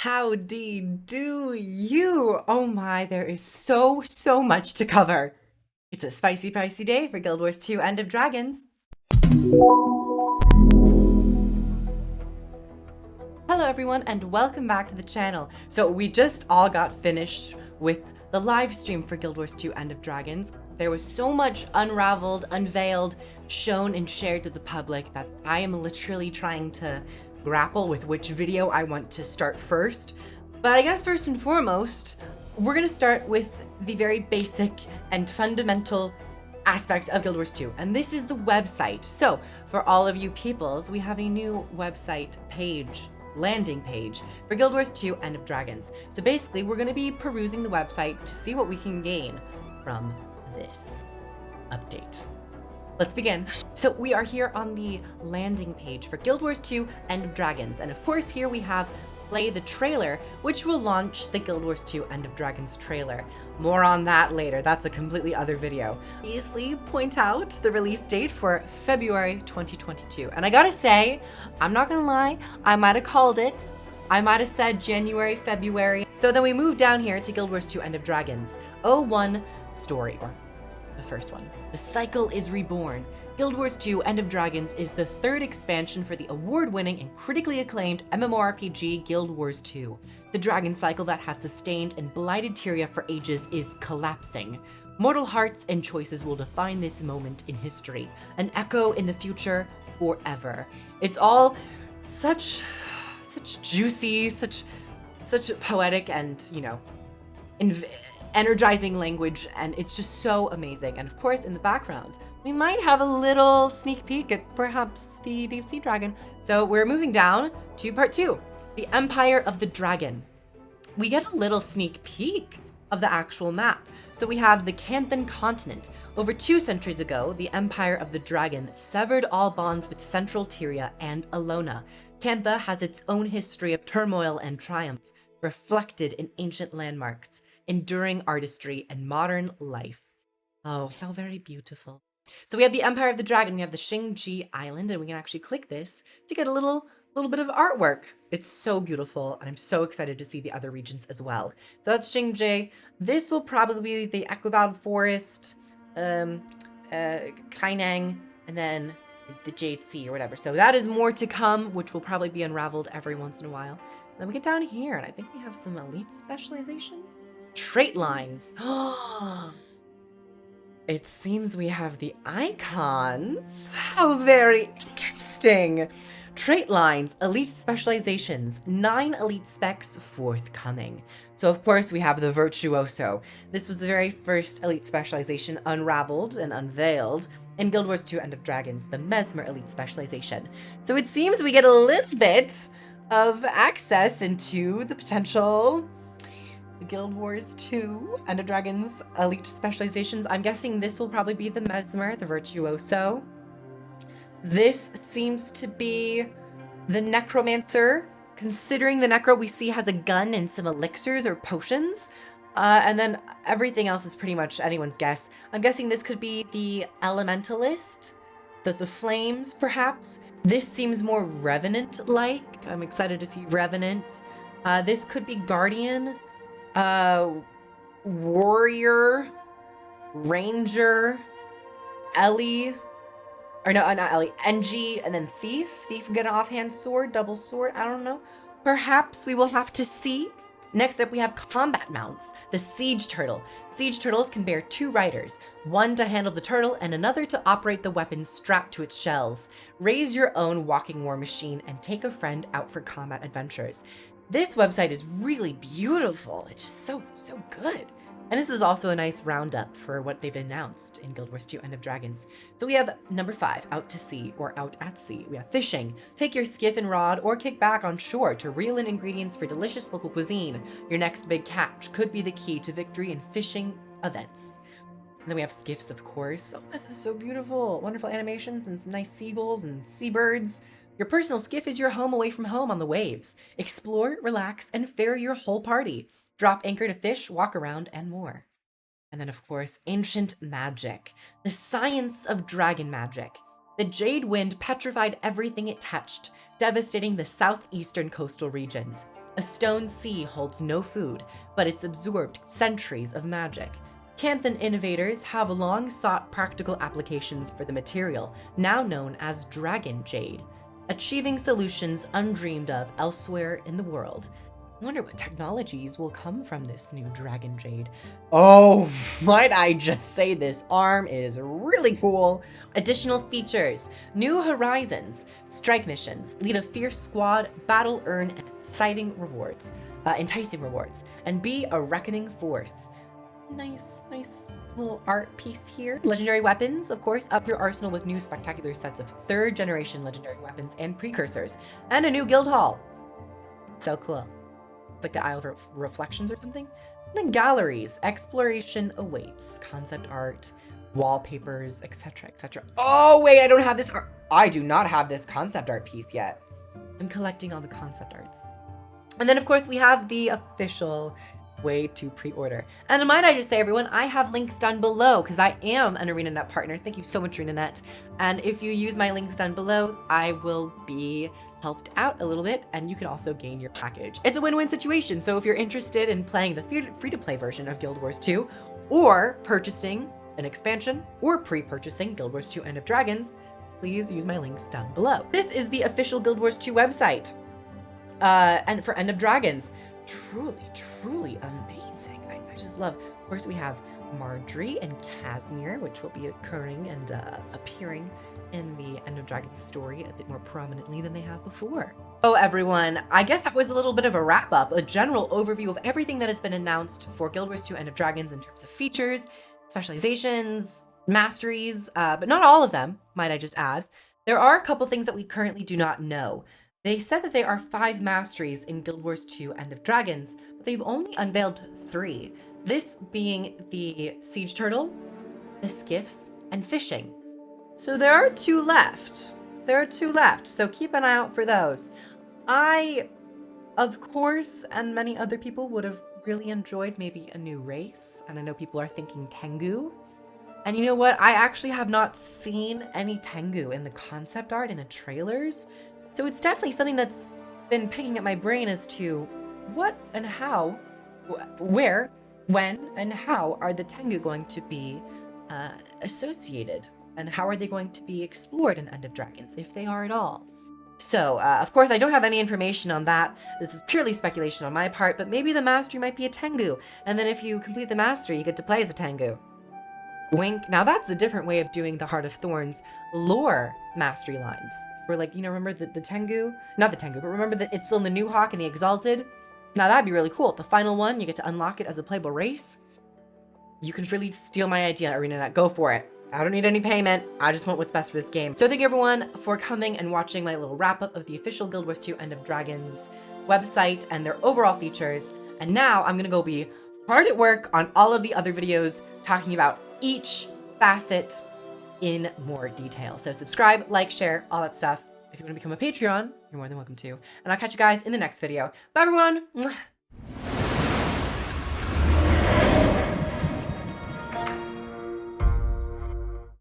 Howdy do you? Oh my, there is so much to cover. It's a spicy day for Guild Wars 2 End of Dragons. Hello everyone and welcome back to the channel. So we just all got finished with the live stream for Guild Wars 2 End of Dragons. There was so much unraveled, unveiled, shown and shared to the public that I am literally trying to grapple with which video I want to start first. But I guess first and foremost, we're gonna start with the very basic and fundamental aspect of Guild Wars 2, and this is the website. So for all of you peoples, we have a new website page, landing page for Guild Wars 2 End of Dragons. So basically, we're going to be perusing the website to see what we can gain from this update. Let's begin. So we are here on the landing page for Guild Wars 2 End of Dragons, and of course here we have play the trailer, which will launch the Guild Wars 2 End of Dragons trailer. More on that later. That's a completely other video. Obviously, point out the release date for February 2022. And I gotta say, I'm not gonna lie, I might have called it. I might have said January, February. So then we move down here to Guild Wars 2 End of Dragons. 01 story, or the first one. The cycle is reborn. Guild Wars 2 End of Dragons is the third expansion for the award-winning and critically acclaimed MMORPG Guild Wars 2. The dragon cycle that has sustained and blighted Tyria for ages is collapsing. Mortal hearts and choices will define this moment in history, an echo in the future forever. It's all such juicy, such poetic and, energizing language, and it's just so amazing. And of course, in the background, we might have a little sneak peek at perhaps the Deep Sea Dragon. So we're moving down to part 2, the Empire of the Dragon. We get a little sneak peek of the actual map. So we have the Canthan continent. Over 2 centuries ago, the Empire of the Dragon severed all bonds with Central Tyria and Alona. Cantha has its own history of turmoil and triumph, reflected in ancient landmarks, enduring artistry, and modern life. Oh, how very beautiful. So we have the Empire of the Dragon, we have the Xingji Island, and we can actually click this to get a little bit of artwork. It's so beautiful, and I'm so excited to see the other regions as well. So that's Xingji. This will probably be the Equivald Forest, Kaineng, and then the Jade Sea or whatever. So that is more to come, which will probably be unraveled every once in a while. And then we get down here, and I think we have some elite specializations. Trait lines. It seems we have the icons. How very interesting. Trait lines, elite specializations, 9 elite specs forthcoming. So of course we have the Virtuoso. This was the very first elite specialization unraveled and unveiled in Guild Wars 2 End of Dragons, the Mesmer elite specialization. So it seems we get a little bit of access into the potential Guild Wars 2 End of Dragons elite specializations. I'm guessing this will probably be the Mesmer, the Virtuoso. This seems to be the Necromancer. Considering the Necro we see has a gun and some elixirs or potions. And then everything else is pretty much anyone's guess. I'm guessing this could be the Elementalist, the Flames perhaps. This seems more Revenant-like. I'm excited to see Revenant. This could be Guardian. Warrior, Ranger, Ellie, or no, not Ellie, NG, and then Thief. Thief can get an offhand sword, double sword, I don't know. Perhaps we will have to see. Next up, we have combat mounts, the Siege Turtle. Siege Turtles can bear 2 riders, one to handle the turtle and another to operate the weapons strapped to its shells. Raise your own walking war machine and take a friend out for combat adventures. This website is really beautiful. It's just so good. And this is also a nice roundup for what they've announced in Guild Wars 2 End of Dragons. So we have number 5, out to sea or out at sea. We have fishing. Take your skiff and rod or kick back on shore to reel in ingredients for delicious local cuisine. Your next big catch could be the key to victory in fishing events. And then we have skiffs, of course. Oh, this is so beautiful. Wonderful animations and some nice seagulls and seabirds. Your personal skiff is your home away from home on the waves. Explore, relax, and ferry your whole party. Drop anchor to fish, walk around, and more. And then, of course, ancient magic. The science of dragon magic. The Jade Wind petrified everything it touched, devastating the southeastern coastal regions. A stone sea holds no food, but it's absorbed centuries of magic. Cantha innovators have long sought practical applications for the material, now known as dragon jade, achieving solutions undreamed of elsewhere in the world. I wonder what technologies will come from this new dragon jade. Oh, might I just say this arm is really cool. Additional features, new horizons, strike missions, lead a fierce squad, battle earn enticing rewards, and be a reckoning force. Nice little art piece here. Legendary weapons, of course, up your arsenal with new spectacular sets of 3rd generation legendary weapons and precursors, and a new guild hall. So cool. It's like the Isle of Reflections or something. And then galleries, exploration awaits, concept art, wallpapers, etc., etc. Oh wait, I don't have this art. I do not have this concept art piece yet. I'm collecting all the concept arts. And then of course we have the official way to pre-order. And might I just say, everyone, I have links down below because I am an ArenaNet partner. Thank you so much, ArenaNet. And if you use my links down below, I will be helped out a little bit, and you can also gain your package. It's a win-win situation. So if you're interested in playing the free-to-play version of Guild Wars 2, or purchasing an expansion, or pre-purchasing Guild Wars 2 End of Dragons, please use my links down below. This is the official Guild Wars 2 website. And for End of Dragons, truly amazing. I just love, of course, we have Marjorie and Casimir, which will be occurring and appearing in the End of Dragons story a bit more prominently than they have before. Oh, everyone, I guess that was a little bit of a wrap-up, a general overview of everything that has been announced for Guild Wars 2 End of Dragons in terms of features, specializations, masteries, but not all of them, might I just add. There are a couple things that we currently do not know. They said that there are 5 masteries in Guild Wars 2 End of Dragons, but they've only unveiled 3. This being the Siege Turtle, the Skiffs, and Fishing. So there are 2 left. So keep an eye out for those. I, of course, and many other people would have really enjoyed maybe a new race, and I know people are thinking Tengu. And you know what? I actually have not seen any Tengu in the concept art, in the trailers. So it's definitely something that's been picking at my brain as to what and how, where, when, and how are the Tengu going to be associated? And how are they going to be explored in End of Dragons, if they are at all? So, of course, I don't have any information on that. This is purely speculation on my part, but maybe the mastery might be a Tengu. And then if you complete the mastery, you get to play as a Tengu. Wink. Now that's a different way of doing the Heart of Thorns lore mastery lines. For like, you know, remember the Tengu? Not the Tengu, but remember that it's still in the New Hawk and the Exalted? Now that'd be really cool. The final one, you get to unlock it as a playable race. You can freely steal my idea, ArenaNet. Go for it. I don't need any payment. I just want what's best for this game. So thank you everyone for coming and watching my little wrap up of the official Guild Wars 2 End of Dragons website and their overall features. And now I'm gonna go be hard at work on all of the other videos talking about each facet in more detail. So subscribe, like, share, all that stuff. If you want to become a Patreon, you're more than welcome to. And I'll catch you guys in the next video. Bye everyone!